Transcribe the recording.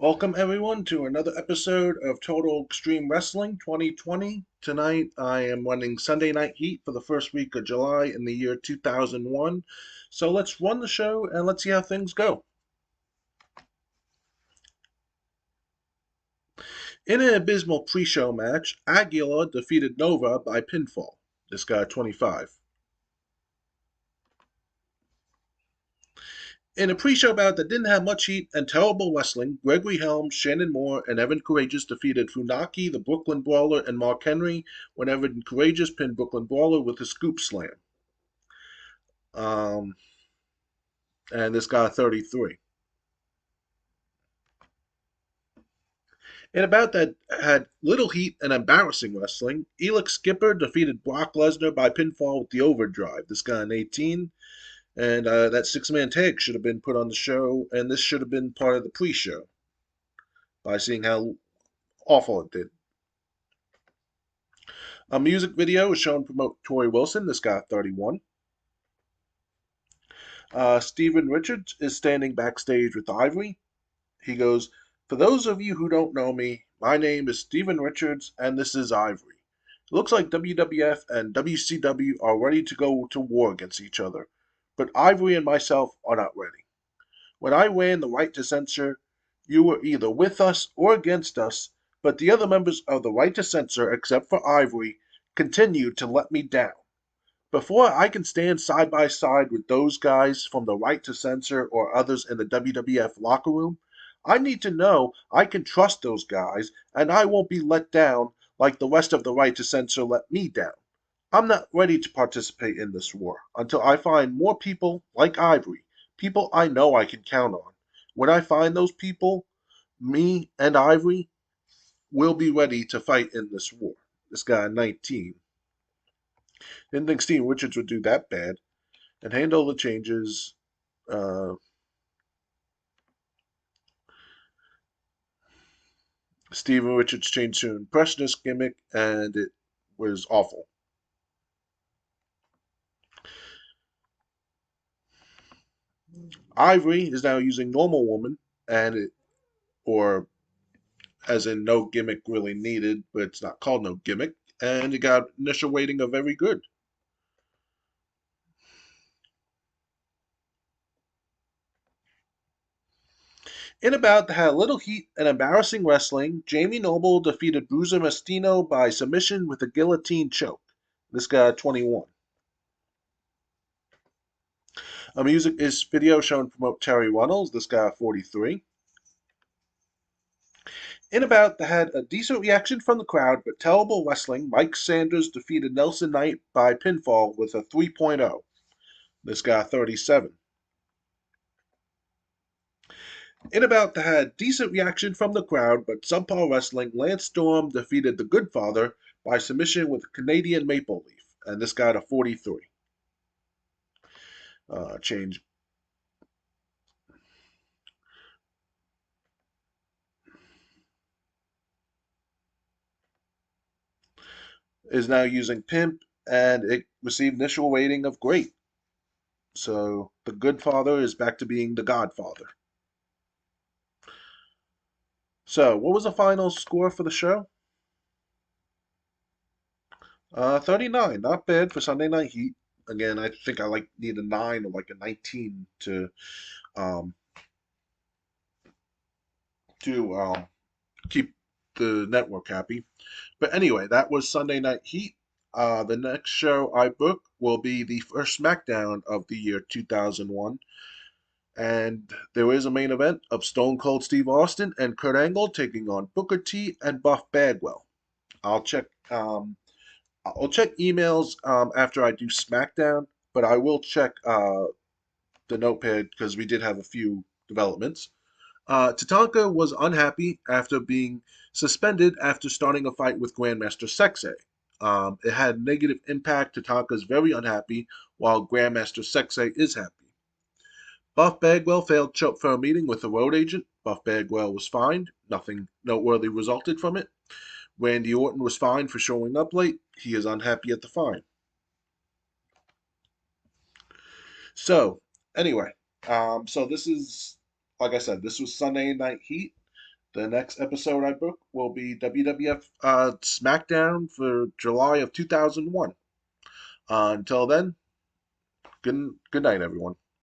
Welcome everyone to another episode of Total Extreme Wrestling 2020. Tonight I am running Sunday Night Heat for the first week of July in the year 2001. So let's run the show and let's see how things go. In an abysmal pre-show match, Aguilar defeated Nova by pinfall. This guy 25. In a pre-show bout that didn't have much heat and terrible wrestling, Gregory Helms, Shannon Moore, and Evan Courageous defeated Funaki, the Brooklyn Brawler, and Mark Henry when Evan Courageous pinned Brooklyn Brawler with a scoop slam. Um, and this got a 33. In a bout that had little heat and embarrassing wrestling, Elix Skipper defeated Brock Lesnar by pinfall with the overdrive. This got an 18. And that six-man tag should have been put on the show, and this should have been part of the pre-show by seeing how awful it did. A music video is shown promote Tori Wilson. This got 31. Steven Richards is standing backstage with Ivory. He goes, "For those of you who don't know me, my name is Steven Richards, and this is Ivory. It looks like WWF and WCW are ready to go to war against each other, but Ivory and myself are not ready. When I ran the right to censor, you were either with us or against us, but the other members of the right to censor, except for Ivory, continued to let me down. Before I can stand side by side with those guys from the right to censor or others in the WWF locker room, I need to know I can trust those guys and I won't be let down like the rest of the right to censor let me down. I'm not ready to participate in this war until I find more people like Ivory, people I know I can count on. When I find those people, me and Ivory will be ready to fight in this war." This guy 19. Didn't think Steve Richards would do that bad and handle the changes. Uh, Steven Richards changed to an impressionist gimmick, and it was awful. Ivory is now using Normal Woman, and it, or as in no gimmick really needed, but it's not called no gimmick, and it got initial rating of very good. In a bout that had a little heat and embarrassing wrestling, Jamie Noble defeated Bruiser Mastino by submission with a guillotine choke. This got 21. A music is video shown promote Terry Runnels. This got 43. In a bout that had a decent reaction from the crowd but terrible wrestling, Mike Sanders defeated Nelson Knight by pinfall with a 3.0. This got 37. In a bout that had decent reaction from the crowd but subpar wrestling, Lance Storm defeated the Good Father by submission with a Canadian Maple Leaf, and this got a 43. Change is now using Pimp, and it received initial rating of great. So the Good Father is back to being the Godfather. So what was the final score for the show? 39. Not bad for Sunday Night Heat. Again, I think I need a 9 or like a 19 um to keep the network happy. But anyway, that was Sunday Night Heat. The next show I book will be the first SmackDown of the year 2001. And there is a main event of Stone Cold Steve Austin and Kurt Angle taking on Booker T and Buff Bagwell. I'll check I'll check emails after I do SmackDown, but I will check the notepad because we did have a few developments. Tatanka was unhappy after being suspended after starting a fight with Grandmaster Sexay. It had negative impact. Tatanka's very unhappy, while Grandmaster Sexay is happy. Buff Bagwell failed for a meeting with the road agent. Buff Bagwell was fined. Nothing noteworthy resulted from it. Randy Orton was fined for showing up late. He is unhappy at the fine. So, anyway, so this is, like I said, this was Sunday Night Heat. The next episode I book will be WWF SmackDown for July of 2001. Until then, good night, everyone.